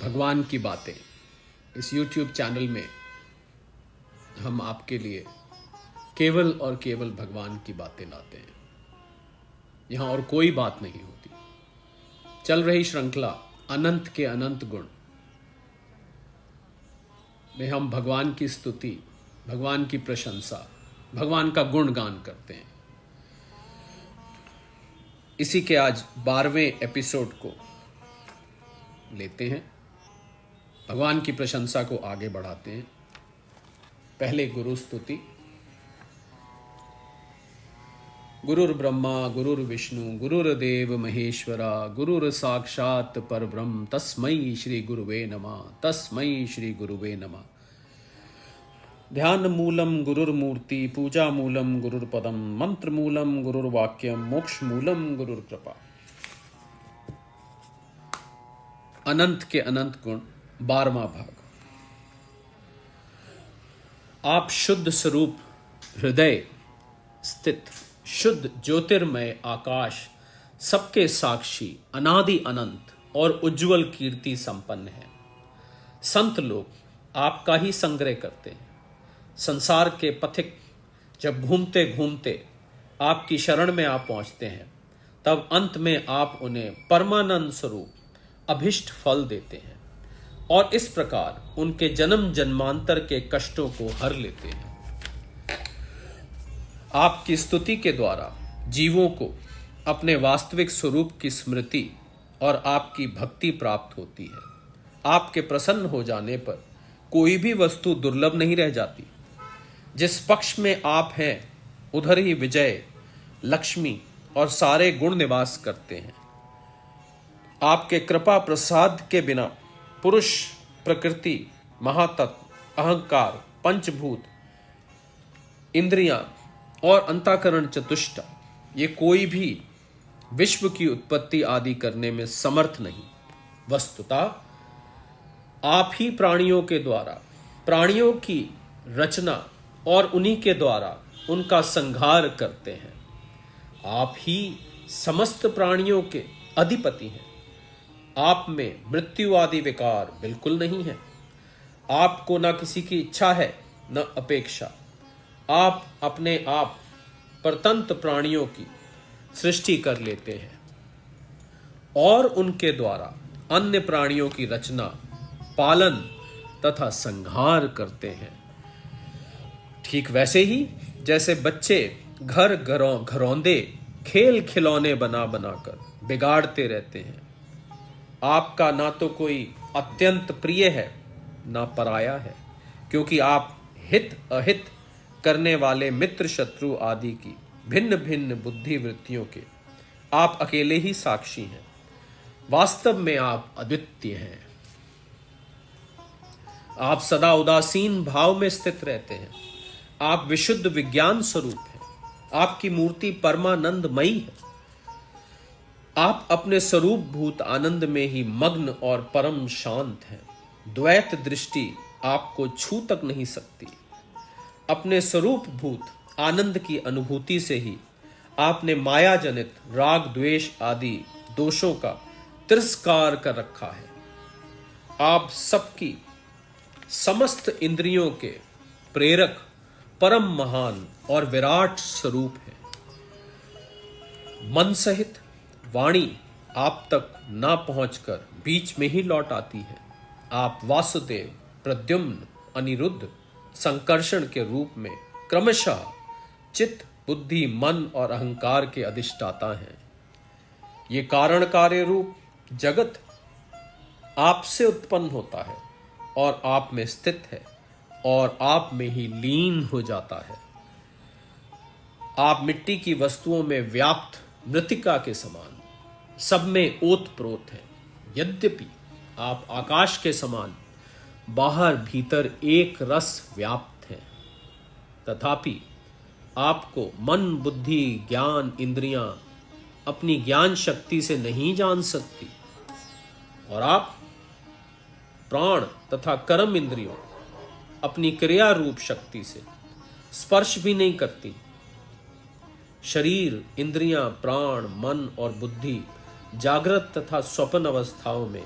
भगवान की बातें। इस YouTube चैनल में हम आपके लिए केवल और केवल भगवान की बातें लाते हैं। यहाँ और कोई बात नहीं होती। चल रही श्रृंखला अनंत के अनंत गुण में हम भगवान की स्तुति, भगवान की प्रशंसा, भगवान का गुणगान करते हैं। इसी के आज 12वें एपिसोड को लेते हैं। भगवान की प्रशंसा को आगे बढ़ाते हैं। पहले गुरु स्तुति। गुरुर्ब्रह्मा गुरुर्विष्णु गुरुर्देव महेश्वरा गुरुर साक्षात परब्रह्म तस्मै श्री गुरुवे नमः। तस्मै श्री गुरुवे नमः। ध्यान मूलम गुरुर्मूर्ति, पूजा मूलम गुरुर्पदम, मंत्र मूलम गुरुर्वाक्यम, मोक्ष मूलम गुरुर्कृपा। अनंत के अनंत गुण 12वां भाग। आप शुद्ध स्वरूप हृदय स्थित शुद्ध ज्योतिर्मय आकाश, सबके साक्षी, अनादि अनंत और उज्जवल कीर्ति संपन्न है। संत लोग आपका ही संग्रह करते हैं। संसार के पथिक जब घूमते घूमते आपकी शरण में आप पहुंचते हैं, तब अंत में आप उन्हें परमानंद स्वरूप अभिष्ट फल देते हैं और इस प्रकार उनके जन्म जन्मांतर के कष्टों को हर लेते हैं। आपकी स्तुति के द्वारा जीवों को अपने वास्तविक स्वरूप की स्मृति और आपकी भक्ति प्राप्त होती है। आपके प्रसन्न हो जाने पर कोई भी वस्तु दुर्लभ नहीं रह जाती। जिस पक्ष में आप हैं उधर ही विजय, लक्ष्मी और सारे गुण निवास करते हैं। आपके कृपा प्रसाद के बिना पुरुष, प्रकृति, महातत्व, अहंकार, पंचभूत, इंद्रियां और अंतःकरण चतुष्ट, ये कोई भी विश्व की उत्पत्ति आदि करने में समर्थ नहीं। वस्तुतः आप ही प्राणियों के द्वारा प्राणियों की रचना और उन्हीं के द्वारा उनका संहार करते हैं। आप ही समस्त प्राणियों के अधिपति हैं। आप में मृत्यु आदि विकार बिल्कुल नहीं है। आपको न किसी की इच्छा है न अपेक्षा। आप अपने आप परतंत्र प्राणियों की सृष्टि कर लेते हैं और उनके द्वारा अन्य प्राणियों की रचना, पालन तथा संहार करते हैं। ठीक वैसे ही जैसे बच्चे घर घरौंदे खेल खिलौने बना बनाकर बिगाड़ते रहते हैं। आपका ना तो कोई अत्यंत प्रिय है ना पराया है, क्योंकि आप हित अहित करने वाले मित्र शत्रु आदि की भिन्न भिन्न बुद्धि वृत्तियों के आप अकेले ही साक्षी हैं। वास्तव में आप अद्वितीय हैं। आप सदा उदासीन भाव में स्थित रहते हैं। आप विशुद्ध विज्ञान स्वरूप हैं। आपकी मूर्ति परमानंदमयी है। आप अपने स्वरूप भूत आनंद में ही मग्न और परम शांत हैं। द्वैत दृष्टि आपको छू तक नहीं सकती। अपने स्वरूप भूत आनंद की अनुभूति से ही आपने माया जनित राग द्वेष आदि दोषों का तिरस्कार कर रखा है। आप सबकी समस्त इंद्रियों के प्रेरक, परम महान और विराट स्वरूप हैं। मन सहित वाणी आप तक ना पहुंचकर बीच में ही लौट आती है। आप वासुदेव, प्रद्युम्न, अनिरुद्ध, संकर्षण के रूप में क्रमशः चित्त, बुद्धि, मन और अहंकार के अधिष्ठाता हैं। ये कारण कार्य रूप जगत आपसे उत्पन्न होता है और आप में स्थित है और आप में ही लीन हो जाता है। आप मिट्टी की वस्तुओं में व्याप्त मृतिका के समान सब में ओतप्रोत हैं। यद्यपि आप आकाश के समान बाहर भीतर एक रस व्याप्त है, तथापि आपको मन, बुद्धि, ज्ञान, इंद्रियां अपनी ज्ञान शक्ति से नहीं जान सकती और आप प्राण तथा कर्म इंद्रियों अपनी क्रिया रूप शक्ति से स्पर्श भी नहीं करती। शरीर, इंद्रियां, प्राण, मन और बुद्धि जागृत तथा स्वप्न अवस्थाओं में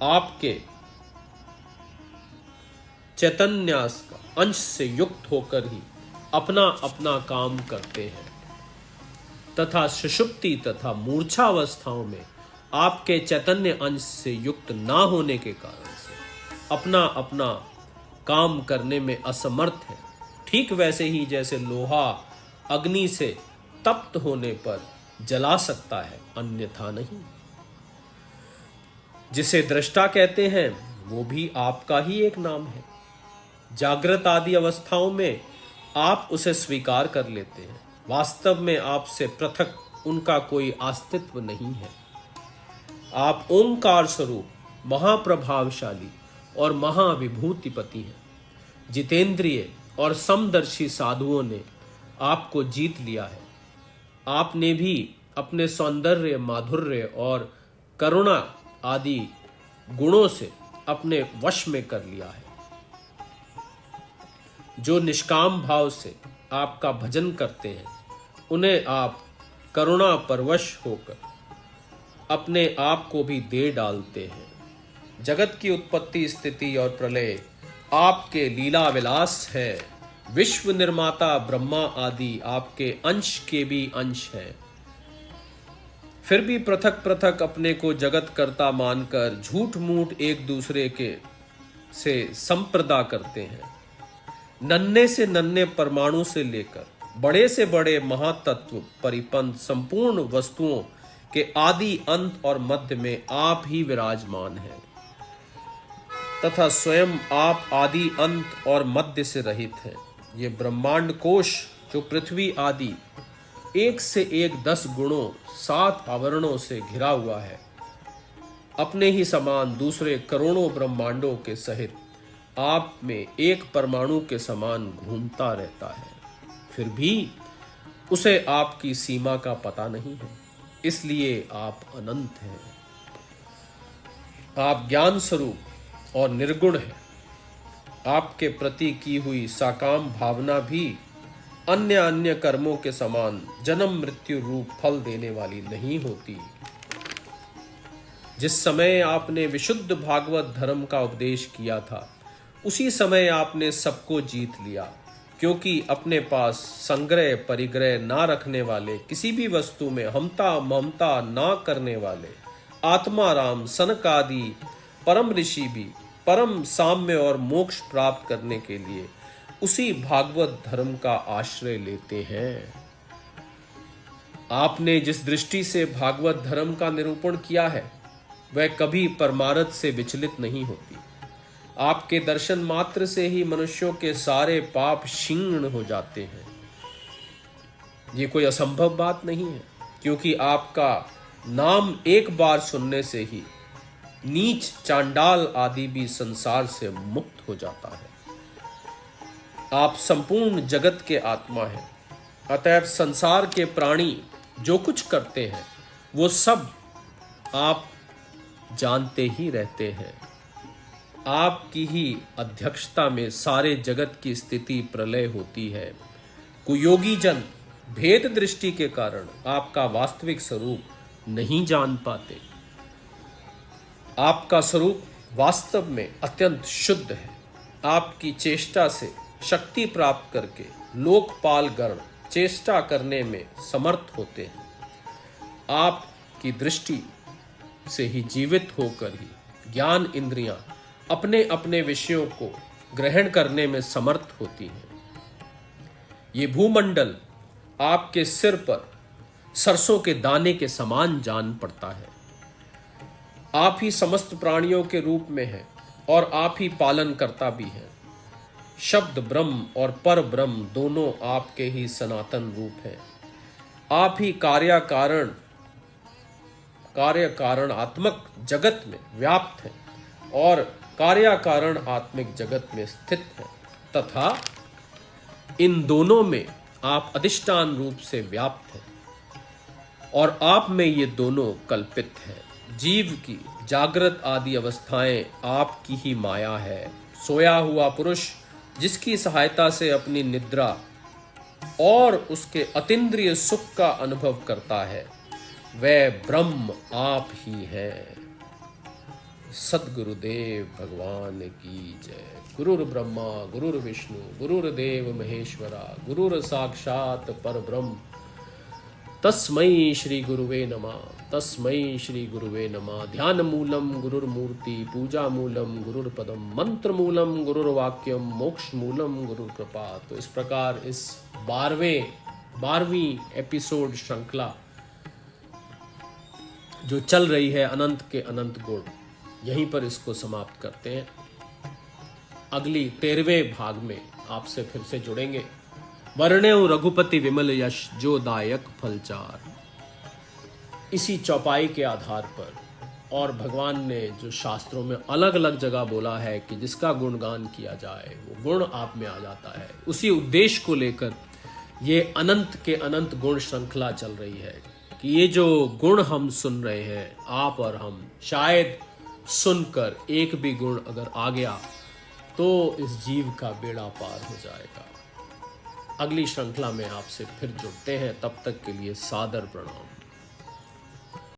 आपके चैतन्यास का अंश से युक्त होकर ही अपना अपना काम करते हैं तथा सुषुप्ति तथा मूर्छा अवस्थाओं में आपके चैतन्य अंश से युक्त ना होने के कारण से अपना अपना काम करने में असमर्थ है। ठीक वैसे ही जैसे लोहा अग्नि से तप्त होने पर जला सकता है, अन्यथा नहीं। जिसे दृष्टा कहते हैं वो भी आपका ही एक नाम है। जागृत आदि अवस्थाओं में आप उसे स्वीकार कर लेते हैं, वास्तव में आपसे पृथक उनका कोई अस्तित्व नहीं है। आप ओंकार स्वरूप महाप्रभावशाली और महाविभूतिपति हैं। जितेंद्रिय और समदर्शी साधुओं ने आपको जीत लिया है। आपने भी अपने सौंदर्य, माधुर्य और करुणा आदि गुणों से अपने वश में कर लिया है। जो निष्काम भाव से आपका भजन करते हैं उन्हें आप करुणा परवश होकर अपने आप को भी दे डालते हैं। जगत की उत्पत्ति, स्थिति और प्रलय आपके लीला विलास है। विश्व निर्माता ब्रह्मा आदि आपके अंश के भी अंश हैं। फिर भी पृथक पृथक अपने को जगत कर्ता मानकर झूठ मूठ एक दूसरे के से संप्रदा करते हैं। नन्हे से नन्हे परमाणु से लेकर बड़े से बड़े महातत्व परिपंथ संपूर्ण वस्तुओं के आदि, अंत और मध्य में आप ही विराजमान हैं तथा स्वयं आप आदि, अंत और मध्य से रहित हैं। ये ब्रह्मांड कोश जो पृथ्वी आदि एक से एक 10 गुणों 7 आवरणों से घिरा हुआ है, अपने ही समान दूसरे करोड़ों ब्रह्मांडों के सहित आप में एक परमाणु के समान घूमता रहता है। फिर भी उसे आपकी सीमा का पता नहीं है, इसलिए आप अनंत हैं। आप ज्ञान स्वरूप और निर्गुण हैं। आपके प्रति की हुई साकाम भावना भी अन्य अन्य कर्मों के समान जन्म मृत्यु रूप फल देने वाली नहीं होती। जिस समय आपने विशुद्ध भागवत धर्म का उपदेश किया था, उसी समय आपने सबको जीत लिया, क्योंकि अपने पास संग्रह परिग्रह ना रखने वाले, किसी भी वस्तु में हमता ममता ना करने वाले आत्मा राम सनक आदि परम ऋषि भी परम साम्य और मोक्ष प्राप्त करने के लिए उसी भागवत धर्म का आश्रय लेते हैं। आपने जिस दृष्टि से भागवत धर्म का निरूपण किया है वह कभी परमार्थ से विचलित नहीं होती। आपके दर्शन मात्र से ही मनुष्यों के सारे पाप क्षीण हो जाते हैं। ये कोई असंभव बात नहीं है, क्योंकि आपका नाम एक बार सुनने से ही नीच चांडाल आदि भी संसार से मुक्त हो जाता है। आप संपूर्ण जगत के आत्मा हैं, अतएव संसार के प्राणी जो कुछ करते हैं वो सब आप जानते ही रहते हैं। आपकी ही अध्यक्षता में सारे जगत की स्थिति प्रलय होती है। कुयोगी जन भेद दृष्टि के कारण आपका वास्तविक स्वरूप नहीं जान पाते। आपका स्वरूप वास्तव में अत्यंत शुद्ध है। आपकी चेष्टा से शक्ति प्राप्त करके लोकपाल गण चेष्टा करने में समर्थ होते हैं। आपकी दृष्टि से ही जीवित होकर ही ज्ञान इंद्रियां अपने अपने विषयों को ग्रहण करने में समर्थ होती हैं। ये भूमंडल आपके सिर पर सरसों के दाने के समान जान पड़ता है। आप ही समस्त प्राणियों के रूप में हैं और आप ही पालन करता भी हैं। शब्द ब्रह्म और पर ब्रह्म दोनों आपके ही सनातन रूप हैं। आप ही कार्य कारण आत्मक जगत में व्याप्त हैं और कार्य कारण आत्मिक जगत में स्थित हैं, तथा इन दोनों में आप अधिष्ठान रूप से व्याप्त हैं और आप में ये दोनों कल्पित हैं। जीव की जागृत आदि अवस्थाएं आपकी ही माया है। सोया हुआ पुरुष जिसकी सहायता से अपनी निद्रा और उसके अतीन्द्रिय सुख का अनुभव करता है, वह ब्रह्म आप ही है। सद्गुरुदेव भगवान की जय। गुरुर् ब्रह्मा गुरुर्विष्णु गुरुर्देव महेश्वरा गुरुर् साक्षात परब्रह्म तस्मै श्री गुरुवे नमः। तस्मै श्री गुरुवे नमः। ध्यान मूलम गुरुर्मूर्ति पूजा मूलम गुरुर्पदम मंत्र मूलम गुरुर्वाक्यम मोक्ष मूलम गुरुकृपा। तो इस प्रकार इस 12वीं एपिसोड श्रृंखला जो चल रही है अनंत के अनंत गुण, यहीं पर इसको समाप्त करते हैं। अगली 13वें भाग में आपसे फिर से जुड़ेंगे। वर्ण्यो रघुपति विमल यश जो दायक फलचार। इसी चौपाई के आधार पर और भगवान ने जो शास्त्रों में अलग अलग जगह बोला है कि जिसका गुणगान किया जाए वो गुण आप में आ जाता है, उसी उद्देश्य को लेकर ये अनंत के अनंत गुण श्रृंखला चल रही है कि ये जो गुण हम सुन रहे हैं आप और हम, शायद सुनकर एक भी गुण अगर आ गया तो इस जीव का बेड़ा पार हो जाएगा। अगली श्रृंखला में आपसे फिर जुड़ते हैं, तब तक के लिए सादर प्रणाम।